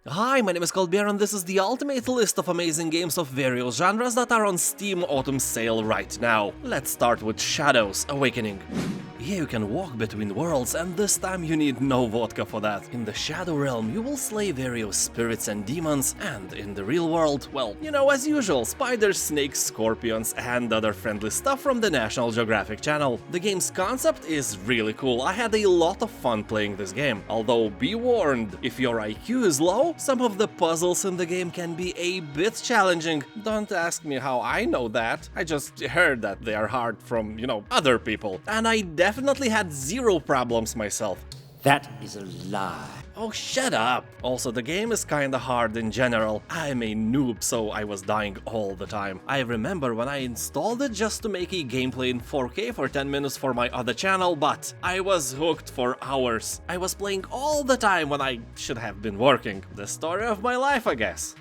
Hi, my name is Colbert and this is the ultimate list of amazing games of various genres that are on Steam Autumn Sale right now. Let's start with Shadows Awakening. Here you can walk between worlds, and this time you need no vodka for that. In the Shadow Realm, you will slay various spirits and demons, and in the real world, well, as usual, spiders, snakes, scorpions, and other friendly stuff from the National Geographic Channel. The game's concept is really cool. I had a lot of fun playing this game, although be warned, if your IQ is low, some of the puzzles in the game can be a bit challenging. Don't ask me how I know that, I just heard that they are hard from, other people. And I definitely had zero problems myself. That is a lie. Oh, shut up! Also, the game is kinda hard in general. I'm a noob, so I was dying all the time. I remember when I installed it just to make a gameplay in 4K for 10 minutes for my other channel, but I was hooked for hours. I was playing all the time when I should have been working. The story of my life, I guess.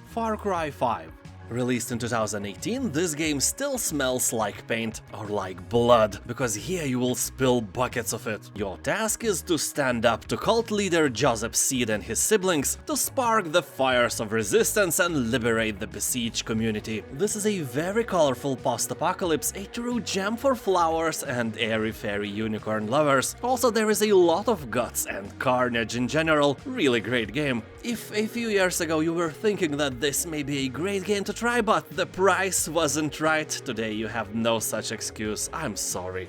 Far Cry 5. Released in 2018, this game still smells like paint, or like blood, because here you will spill buckets of it. Your task is to stand up to cult leader Joseph Seed and his siblings, to spark the fires of resistance and liberate the besieged community. This is a very colorful post-apocalypse, a true gem for flowers and airy-fairy unicorn lovers. Also, there is a lot of guts and carnage in general. Really great game. If a few years ago you were thinking that this may be a great game to try, but the price wasn't right, today you have no such excuse, I'm sorry.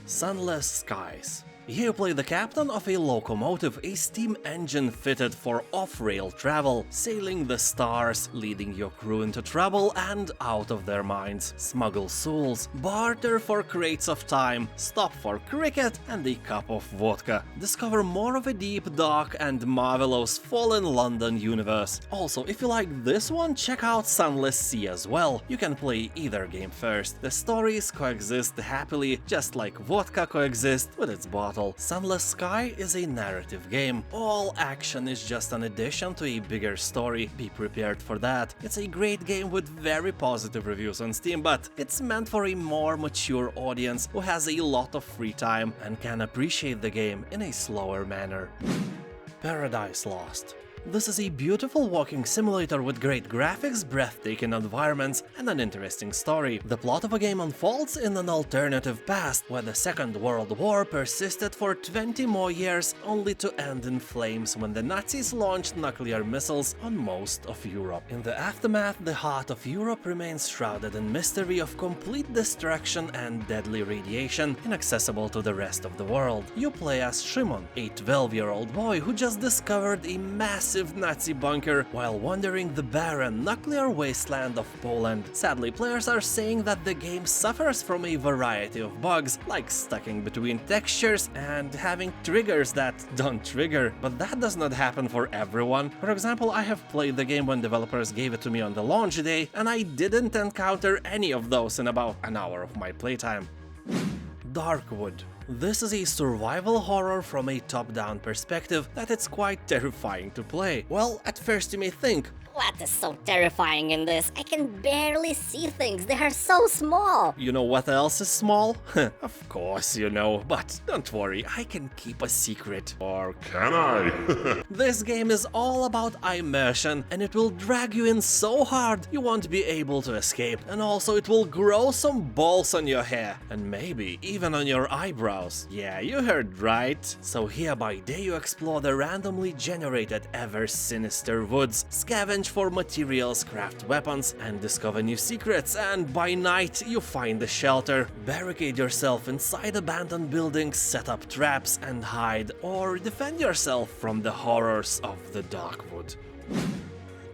Sunless Skies. Here you play the captain of a locomotive, a steam engine fitted for off-rail travel, sailing the stars, leading your crew into trouble and out of their minds, smuggle souls, barter for crates of time, stop for cricket and a cup of vodka. Discover more of a deep, dark and marvelous Fallen London universe. Also, if you like this one, check out Sunless Sea as well. You can play either game first. The stories coexist happily, just like vodka coexists with its bottle. Sunless Sky is a narrative game. All action is just an addition to a bigger story. Be prepared for that. It's a great game with very positive reviews on Steam, but it's meant for a more mature audience who has a lot of free time and can appreciate the game in a slower manner. Paradise Lost. This is a beautiful walking simulator with great graphics, breathtaking environments, and an interesting story. The plot of a game unfolds in an alternative past, where the Second World War persisted for 20 more years, only to end in flames when the Nazis launched nuclear missiles on most of Europe. In the aftermath, the heart of Europe remains shrouded in mystery of complete destruction and deadly radiation, inaccessible to the rest of the world. You play as Szymon, a 12-year-old boy who just discovered a massive Nazi bunker while wandering the barren, nuclear wasteland of Poland. Sadly, players are saying that the game suffers from a variety of bugs, like stucking between textures and having triggers that don't trigger, but that does not happen for everyone. For example, I have played the game when developers gave it to me on the launch day, and I didn't encounter any of those in about an hour of my playtime. Darkwood. This is a survival horror from a top-down perspective that it's quite terrifying to play. Well, at first you may think, What is so terrifying in this? I can barely see things, they are so small. you know what else is small? Of course you know, but don't worry, I can keep a secret. Or can I? This game is all about immersion, and it will drag you in so hard you won't be able to escape. And also it will grow some balls on your hair, and maybe even on your eyebrows. Yeah, you heard right. So here by day you explore the randomly generated ever sinister woods, scavenge for materials, craft weapons, and discover new secrets, and by night you find a shelter, barricade yourself inside abandoned buildings, set up traps and hide, or defend yourself from the horrors of the Darkwood.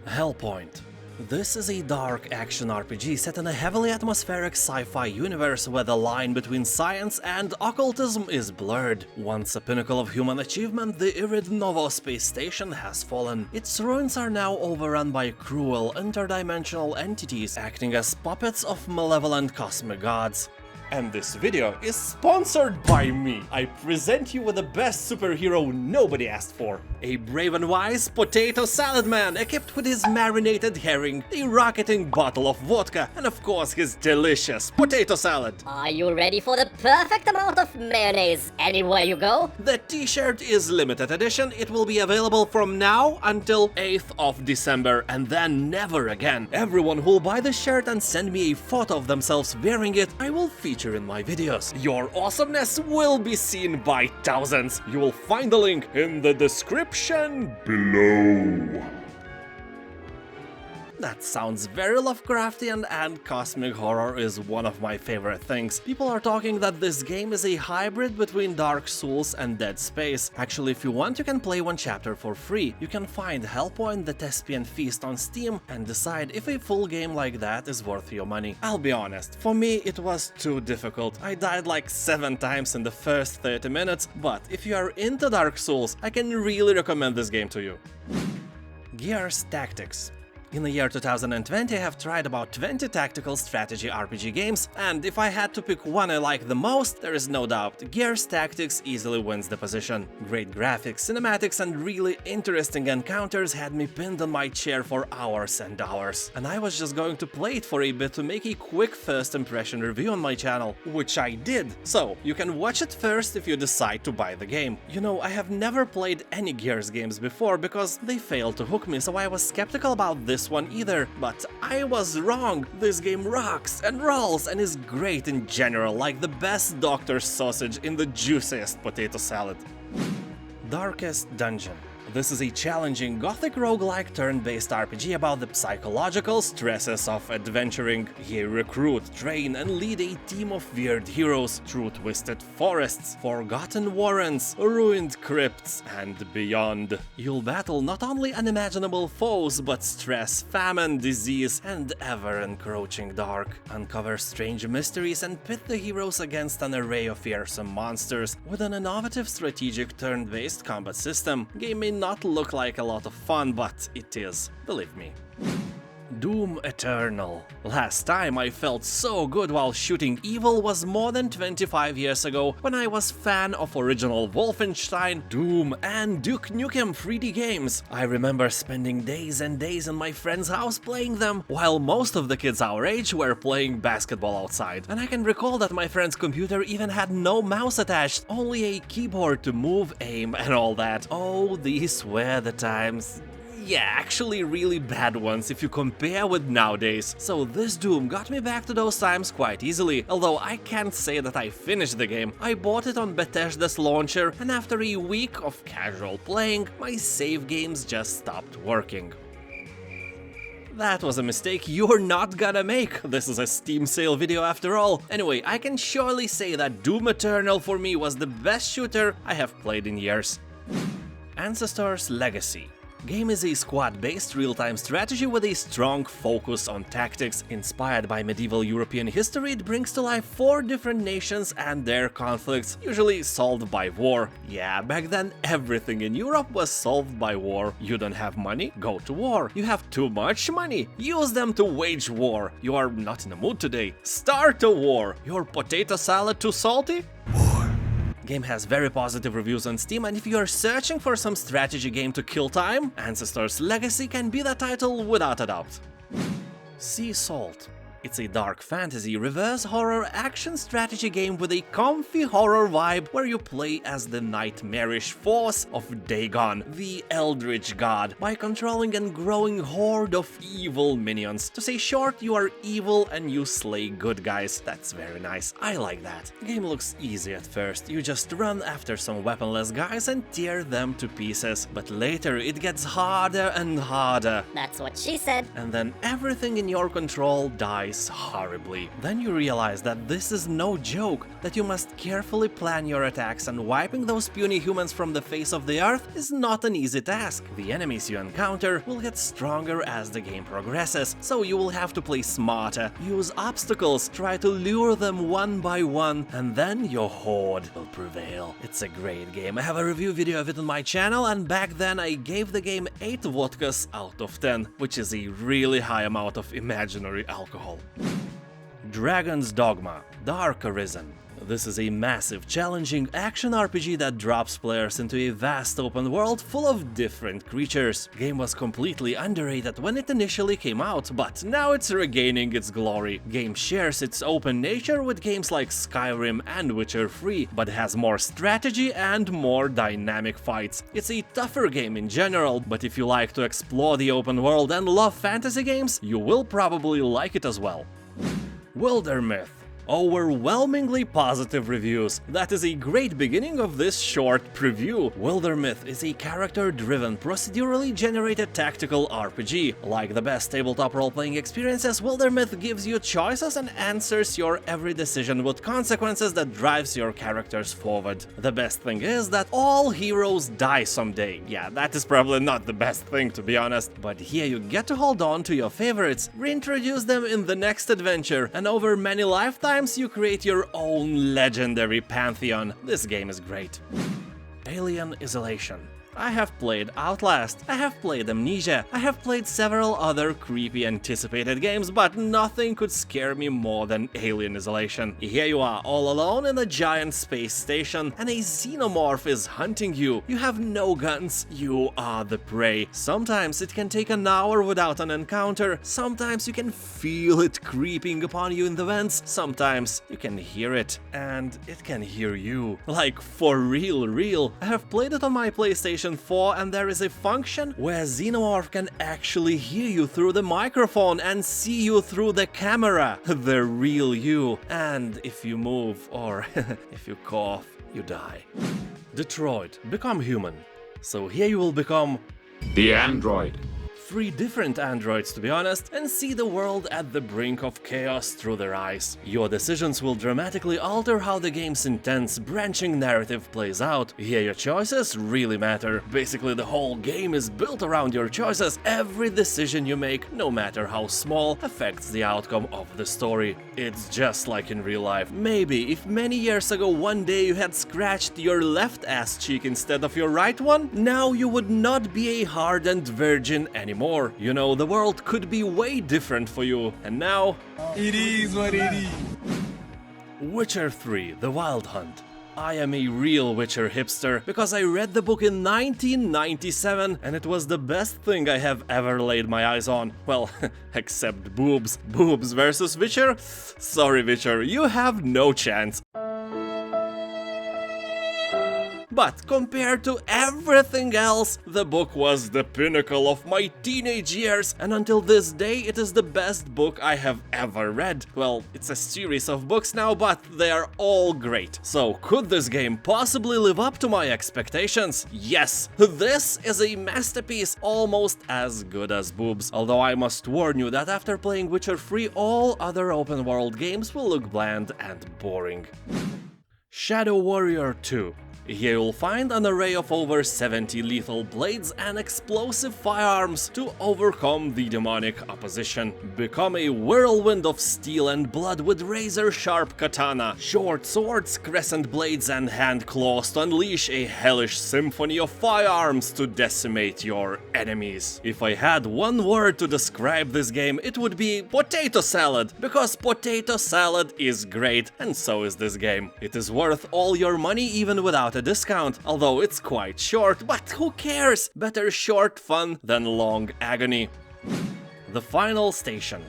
Hellpoint. This is a dark action RPG set in a heavily atmospheric sci-fi universe where the line between science and occultism is blurred. Once a pinnacle of human achievement, the Irid Novo space station has fallen. Its ruins are now overrun by cruel, interdimensional entities acting as puppets of malevolent cosmic gods. And this video is sponsored by me. I present you with the best superhero nobody asked for. A brave and wise potato salad man equipped with his marinated herring, a rocketing bottle of vodka, and of course his delicious potato salad. Are you ready for the perfect amount of mayonnaise anywhere you go? The t-shirt is limited edition. It will be available from now until 8th of December and then never again. Everyone who will buy the shirt and send me a photo of themselves wearing it, I will feature in my videos. Your awesomeness will be seen by thousands. You will find the link in the description Below. That sounds very Lovecraftian, and cosmic horror is one of my favorite things. People are talking that this game is a hybrid between Dark Souls and Dead Space. Actually, if you want, you can play one chapter for free. You can find Hellpoint: The Thespian Feast on Steam and decide if a full game like that is worth your money. I'll be honest, for me it was too difficult. I died like 7 times in the first 30 minutes, but if you are into Dark Souls, I can really recommend this game to you. Gears Tactics. In the year 2020, I have tried about 20 tactical strategy RPG games, and if I had to pick one I like the most, there is no doubt, Gears Tactics easily wins the position. Great graphics, cinematics, and really interesting encounters had me pinned on my chair for hours and hours. And I was just going to play it for a bit to make a quick first impression review on my channel, which I did. So, you can watch it first if you decide to buy the game. You know, I have never played any Gears games before because they failed to hook me, so I was skeptical about this one either, but I was wrong. This game rocks and rolls and is great in general, like the best doctor's sausage in the juiciest potato salad. Darkest Dungeon. This is a challenging gothic roguelike turn-based RPG about the psychological stresses of adventuring. You recruit, train, and lead a team of weird heroes through twisted forests, forgotten warrens, ruined crypts, and beyond. You'll battle not only unimaginable foes, but stress, famine, disease, and ever-encroaching dark. Uncover strange mysteries and pit the heroes against an array of fearsome monsters with an innovative strategic turn-based combat system. Game may not look like a lot of fun, but it is, believe me. Doom Eternal. Last time I felt so good while shooting evil was more than 25 years ago, when I was fan of original Wolfenstein, Doom, and Duke Nukem 3D games. I remember spending days and days in my friend's house playing them, while most of the kids our age were playing basketball outside. And I can recall that my friend's computer even had no mouse attached, only a keyboard to move, aim, and all that. Oh, these were the times. Yeah, actually really bad ones if you compare with nowadays. So this Doom got me back to those times quite easily, although I can't say that I finished the game. I bought it on Bethesda's launcher, and after a week of casual playing, my save games just stopped working. That was a mistake you're not gonna make. This is a Steam sale video after all. Anyway, I can surely say that Doom Eternal for me was the best shooter I have played in years. Ancestors Legacy. Game is a squad-based real-time strategy with a strong focus on tactics. Inspired by medieval European history, it brings to life 4 different nations and their conflicts, usually solved by war. Yeah, back then everything in Europe was solved by war. You don't have money? Go to war. You have too much money? Use them to wage war. You are not in the mood today? Start a war. Your potato salad too salty? Game has very positive reviews on Steam, and if you are searching for some strategy game to kill time, Ancestors Legacy can be the title without a doubt. Sea Salt. It's a dark fantasy reverse horror action strategy game with a comfy horror vibe where you play as the nightmarish force of Dagon, the Eldritch God, by controlling and growing horde of evil minions. To say short, you are evil and you slay good guys. That's very nice. I like that. Game looks easy at first. You just run after some weaponless guys and tear them to pieces. But later it gets harder and harder. That's what she said. And then everything in your control dies horribly. Then you realize that this is no joke, that you must carefully plan your attacks, and wiping those puny humans from the face of the earth is not an easy task. The enemies you encounter will get stronger as the game progresses, so you will have to play smarter, use obstacles, try to lure them one by one, and then your horde will prevail. It's a great game. I have a review video of it on my channel, and back then I gave the game 8 vodkas out of 10, which is a really high amount of imaginary alcohol. Dragon's Dogma: Dark Arisen. This is a massive, challenging action RPG that drops players into a vast open world full of different creatures. Game was completely underrated when it initially came out, but now it's regaining its glory. Game shares its open nature with games like Skyrim and Witcher 3, but has more strategy and more dynamic fights. It's a tougher game in general, but if you like to explore the open world and love fantasy games, you will probably like it as well. Wildermyth. Overwhelmingly positive reviews. That is a great beginning of this short preview. Wildermyth is a character-driven, procedurally generated tactical RPG. Like the best tabletop role-playing experiences, Wildermyth gives you choices and answers your every decision with consequences that drives your characters forward. The best thing is that all heroes die someday. Yeah, that is probably not the best thing, to be honest, but here you get to hold on to your favorites, reintroduce them in the next adventure, and over many lifetimes you create your own legendary pantheon. This game is great. Alien Isolation. I have played Outlast, I have played Amnesia, I have played several other creepy anticipated games, but nothing could scare me more than Alien Isolation. Here you are, all alone in a giant space station, and a xenomorph is hunting you. You have no guns, you are the prey. Sometimes it can take an hour without an encounter, sometimes you can feel it creeping upon you in the vents, sometimes you can hear it, and it can hear you. Like, for real. I have played it on my PlayStation 4, and there is a function where Xenomorph can actually hear you through the microphone and see you through the camera, the real you. And if you move or if you cough, you die. Detroit: Become Human. So here you will become The android. 3 different androids, to be honest, and see the world at the brink of chaos through their eyes. Your decisions will dramatically alter how the game's intense, branching narrative plays out. Here your choices really matter. Basically, the whole game is built around your choices. Every decision you make, no matter how small, affects the outcome of the story. It's just like in real life. Maybe if many years ago one day you had scratched your left ass cheek instead of your right one, now you would not be a hardened virgin anymore. You know, the world could be way different for you, and now... It is what it is. Witcher 3: The Wild Hunt. I am a real Witcher hipster because I read the book in 1997 and it was the best thing I have ever laid my eyes on. Well, except boobs. Boobs versus Witcher? Sorry, Witcher, you have no chance. But compared to everything else, the book was the pinnacle of my teenage years, and until this day it is the best book I have ever read. Well, it's a series of books now, but they are all great. So could this game possibly live up to my expectations? Yes, this is a masterpiece, almost as good as boobs. Although I must warn you that after playing Witcher 3, all other open world games will look bland and boring. Shadow Warrior 2. Here you'll find an array of over 70 lethal blades and explosive firearms to overcome the demonic opposition. Become a whirlwind of steel and blood with razor-sharp katana, short swords, crescent blades, and hand claws to unleash a hellish symphony of firearms to decimate your enemies. If I had one word to describe this game, it would be potato salad, because potato salad is great, and so is this game. It is worth all your money even without a discount, although it's quite short, but who cares? Better short fun than long agony. The Final Station.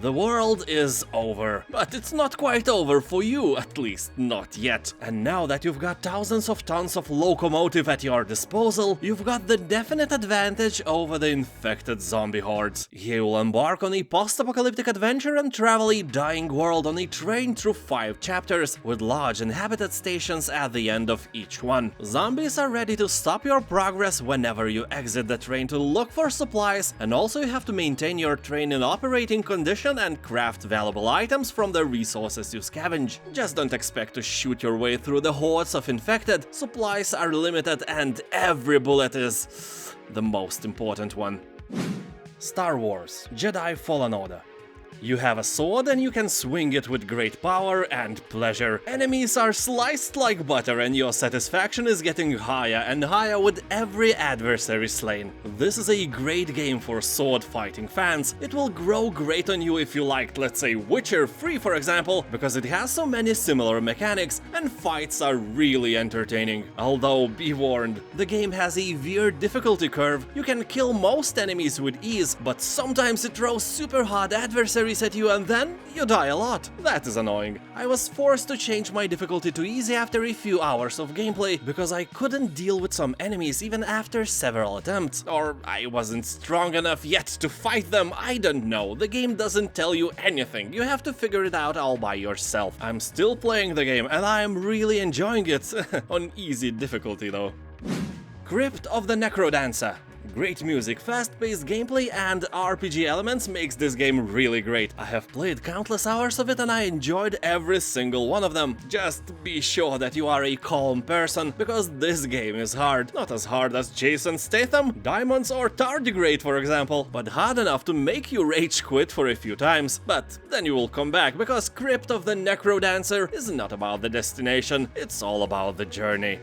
The world is over, but it's not quite over for you, at least not yet. And now that you've got thousands of tons of locomotive at your disposal, you've got the definite advantage over the infected zombie hordes. Here you'll embark on a post-apocalyptic adventure and travel a dying world on a train through 5 chapters, with large inhabited stations at the end of each one. Zombies are ready to stop your progress whenever you exit the train to look for supplies, and also you have to maintain your train in operating condition and craft valuable items from the resources you scavenge. Just don't expect to shoot your way through the hordes of infected. Supplies are limited and every bullet is the most important one. Star Wars: Jedi Fallen Order. You have a sword and you can swing it with great power and pleasure. Enemies are sliced like butter and your satisfaction is getting higher and higher with every adversary slain. This is a great game for sword fighting fans. It will grow great on you if you liked, let's say, Witcher 3 for example, because it has so many similar mechanics and fights are really entertaining. Although, be warned, the game has a weird difficulty curve. You can kill most enemies with ease, but sometimes it throws super hard adversaries at you and then you die a lot. That is annoying. I was forced to change my difficulty to easy after a few hours of gameplay because I couldn't deal with some enemies even after several attempts. Or I wasn't strong enough yet to fight them, I don't know. The game doesn't tell you anything. You have to figure it out all by yourself. I'm still playing the game and I'm really enjoying it. On easy difficulty though. Crypt of the Necrodancer. Great music, fast-paced gameplay, and RPG elements makes this game really great. I have played countless hours of it and I enjoyed every single one of them. Just be sure that you are a calm person, because this game is hard. Not as hard as Jason Statham, Diamonds, or Tardigrade for example, but hard enough to make you rage quit for a few times. But then you will come back, because Crypt of the Necrodancer is not about the destination, it's all about the journey.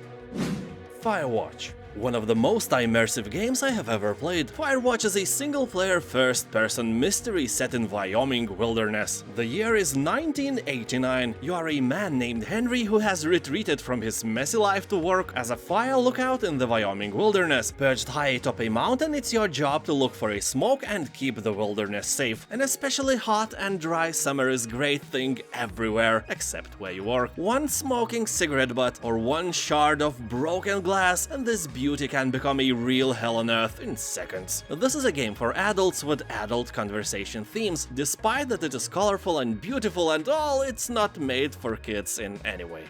Firewatch. One of the most immersive games I have ever played. Firewatch is a single-player first-person mystery set in Wyoming wilderness. The year is 1989. You are a man named Henry who has retreated from his messy life to work as a fire lookout in the Wyoming wilderness. Perched high atop a mountain, it's your job to look for a smoke and keep the wilderness safe. An especially hot and dry summer is great thing everywhere, except where you work. One smoking cigarette butt or one shard of broken glass and this beauty can become a real hell on earth in seconds. This is a game for adults with adult conversation themes. Despite that it is colorful and beautiful and all, it's not made for kids in any way.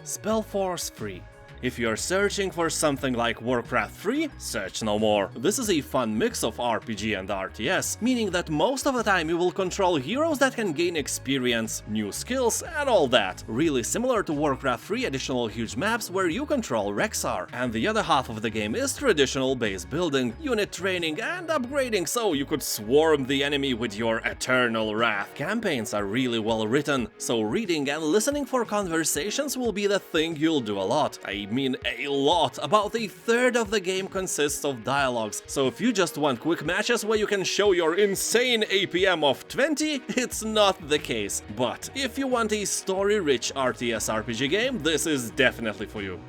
Spellforce 3. If you're searching for something like Warcraft 3, search no more. This is a fun mix of RPG and RTS, meaning that most of the time you will control heroes that can gain experience, new skills, and all that. Really similar to Warcraft 3 additional huge maps where you control Rexxar. And the other half of the game is traditional base building, unit training, and upgrading so you could swarm the enemy with your eternal wrath. Campaigns are really well written, so reading and listening for conversations will be the thing you'll do a lot. I mean a lot. About a third of the game consists of dialogues, so if you just want quick matches where you can show your insane APM of 20, it's not the case. But if you want a story-rich RTS RPG game, this is definitely for you.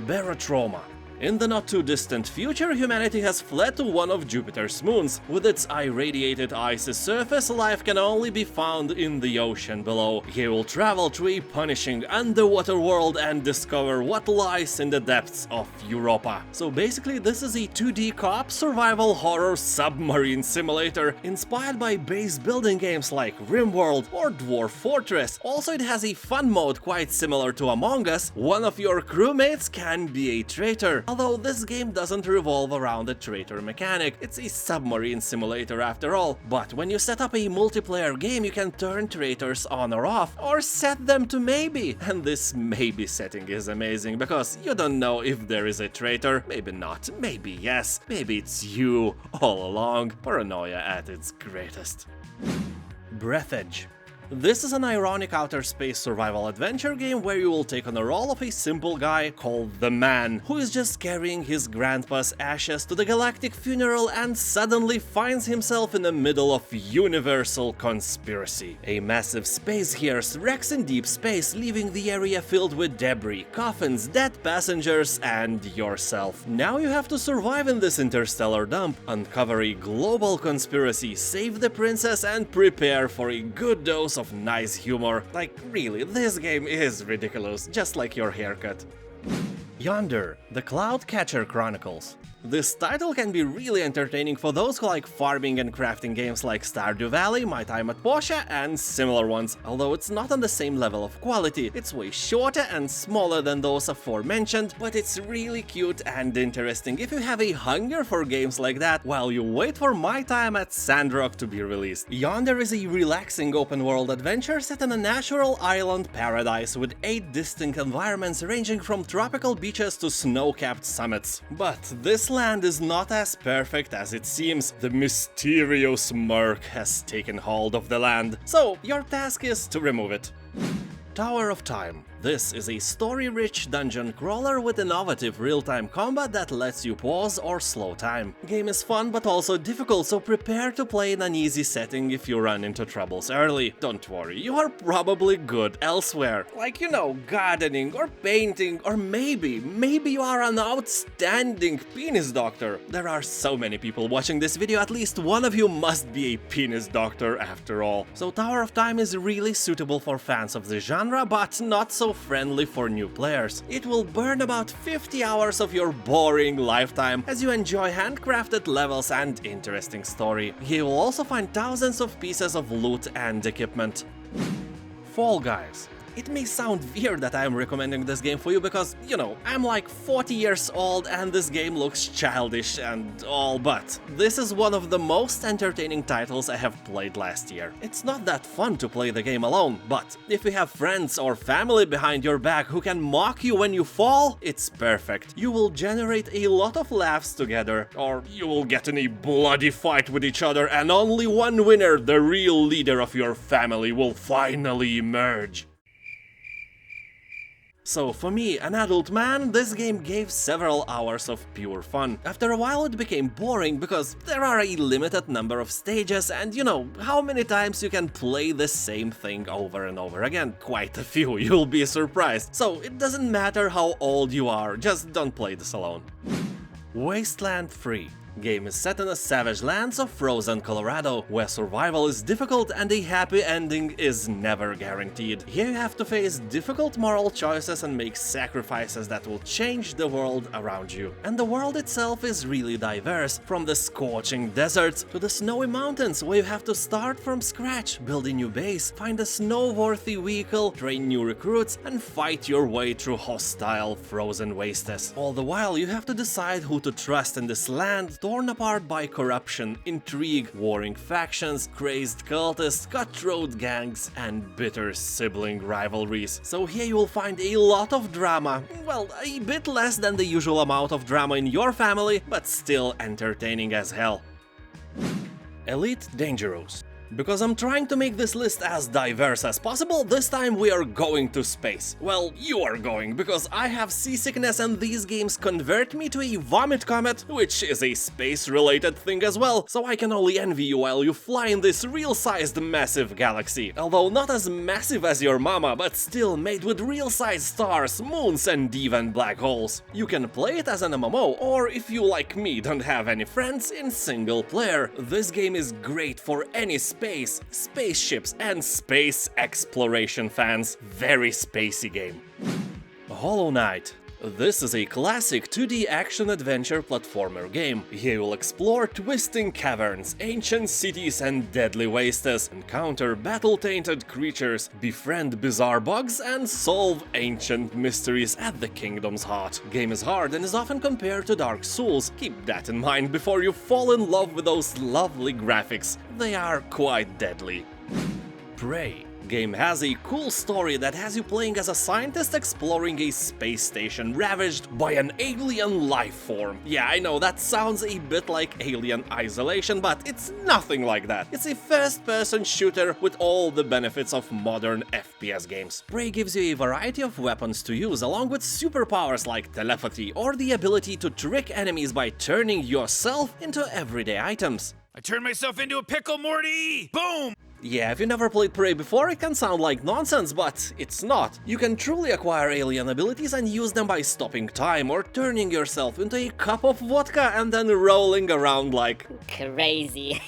Barotrauma. In the not-too-distant future, humanity has fled to one of Jupiter's moons. With its irradiated icy surface, life can only be found in the ocean below. You will travel through a punishing underwater world and discover what lies in the depths of Europa. So basically, this is a 2D co-op survival horror submarine simulator inspired by base building games like RimWorld or Dwarf Fortress. Also, it has a fun mode quite similar to Among Us. One of your crewmates can be a traitor. Although this game doesn't revolve around the traitor mechanic, it's a submarine simulator after all. But when you set up a multiplayer game, you can turn traitors on or off, or set them to maybe. And this maybe setting is amazing, because you don't know if there is a traitor, maybe not, maybe yes, maybe it's you all along. Paranoia at its greatest. Breathedge. This is an ironic outer space survival adventure game where you will take on the role of a simple guy called the Man, who is just carrying his grandpa's ashes to the galactic funeral and suddenly finds himself in the middle of universal conspiracy. A massive space hearse wrecks in deep space, leaving the area filled with debris, coffins, dead passengers, and yourself. Now you have to survive in this interstellar dump, uncover a global conspiracy, save the princess, and prepare for a good dose of nice humor. Like, really, this game is ridiculous, just like your haircut. Yonder, the Cloudcatcher Chronicles. This title can be really entertaining for those who like farming and crafting games like Stardew Valley, My Time at Portia, and similar ones. Although it's not on the same level of quality, it's way shorter and smaller than those aforementioned, but it's really cute and interesting if you have a hunger for games like that while you wait for My Time at Sandrock to be released. Yonder is a relaxing open-world adventure set in a natural island paradise with 8 distinct environments ranging from tropical beaches to snow-capped summits. But this land is not as perfect as it seems. The mysterious murk has taken hold of the land, so your task is to remove it. Tower of Time. This is a story-rich dungeon crawler with innovative real-time combat that lets you pause or slow time. Game is fun but also difficult, so prepare to play in an easy setting if you run into troubles early. Don't worry, you are probably good elsewhere, like, you know, gardening or painting, or maybe you are an outstanding penis doctor. There are so many people watching this video, at least one of you must be a penis doctor after all. So Tower of Time is really suitable for fans of the genre, but not so friendly for new players. It will burn about 50 hours of your boring lifetime as you enjoy handcrafted levels and interesting story. You will also find thousands of pieces of loot and equipment. Fall Guys. It may sound weird that I'm recommending this game for you because, you know, I'm like 40 years old and this game looks childish and all, but this is one of the most entertaining titles I have played last year. It's not that fun to play the game alone, but if you have friends or family behind your back who can mock you when you fall, it's perfect. You will generate a lot of laughs together, or you will get in a bloody fight with each other and only one winner, the real leader of your family, will finally emerge. So for me, an adult man, this game gave several hours of pure fun. After a while it became boring because there are a limited number of stages and you know, how many times you can play the same thing over and over again? Quite a few, you'll be surprised. So it doesn't matter how old you are, just don't play this alone. Wasteland 3. Game is set in the savage lands of frozen Colorado, where survival is difficult and a happy ending is never guaranteed. Here you have to face difficult moral choices and make sacrifices that will change the world around you. And the world itself is really diverse, from the scorching deserts to the snowy mountains where you have to start from scratch, build a new base, find a snow-worthy vehicle, train new recruits, and fight your way through hostile frozen wastes. All the while you have to decide who to trust in this land, torn apart by corruption, intrigue, warring factions, crazed cultists, cutthroat gangs, and bitter sibling rivalries. So here you will find a lot of drama, well, a bit less than the usual amount of drama in your family, but still entertaining as hell. Elite Dangerous. Because I'm trying to make this list as diverse as possible, this time we are going to space. Well, you are going, because I have seasickness and these games convert me to a vomit comet, which is a space-related thing as well, so I can only envy you while you fly in this real-sized massive galaxy. Although not as massive as your mama, but still made with real-sized stars, moons, and even black holes. You can play it as an MMO, or if you, like me, don't have any friends, in single player. This game is great for any space, spaceships, and space exploration fans. Very spacey game. Hollow Knight. This is a classic 2D action-adventure platformer game. Here you'll explore twisting caverns, ancient cities and deadly wastes, encounter battle-tainted creatures, befriend bizarre bugs, and solve ancient mysteries at the kingdom's heart. Game is hard and is often compared to Dark Souls. Keep that in mind before you fall in love with those lovely graphics. They are quite deadly. Prey. Game has a cool story that has you playing as a scientist exploring a space station ravaged by an alien life form. Yeah, I know that sounds a bit like Alien Isolation, but it's nothing like that. It's a first-person shooter with all the benefits of modern FPS games. Prey gives you a variety of weapons to use, along with superpowers like telepathy or the ability to trick enemies by turning yourself into everyday items. I turned myself into a pickle, Morty! Boom! Yeah, if you never played Prey before, it can sound like nonsense, but it's not. You can truly acquire alien abilities and use them by stopping time or turning yourself into a cup of vodka and then rolling around like... Crazy.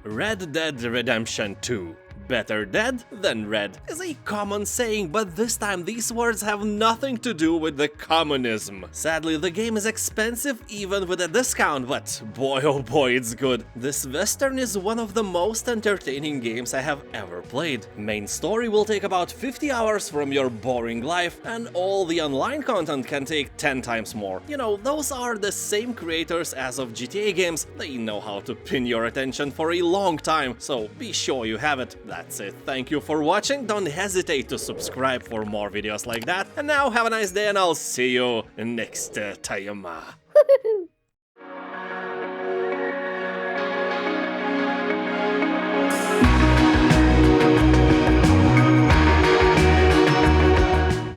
Red Dead Redemption 2. Better dead than red is a common saying, but this time these words have nothing to do with the communism. Sadly, the game is expensive even with a discount, but boy oh boy it's good. This western is one of the most entertaining games I have ever played. Main story will take about 50 hours from your boring life, and all the online content can take 10 times more. You know, those are the same creators as of GTA games. They know how to pin your attention for a long time, so be sure you have it. that's it. Thank you for watching. Don't hesitate to subscribe for more videos like that. And now have a nice day and I'll see you next time.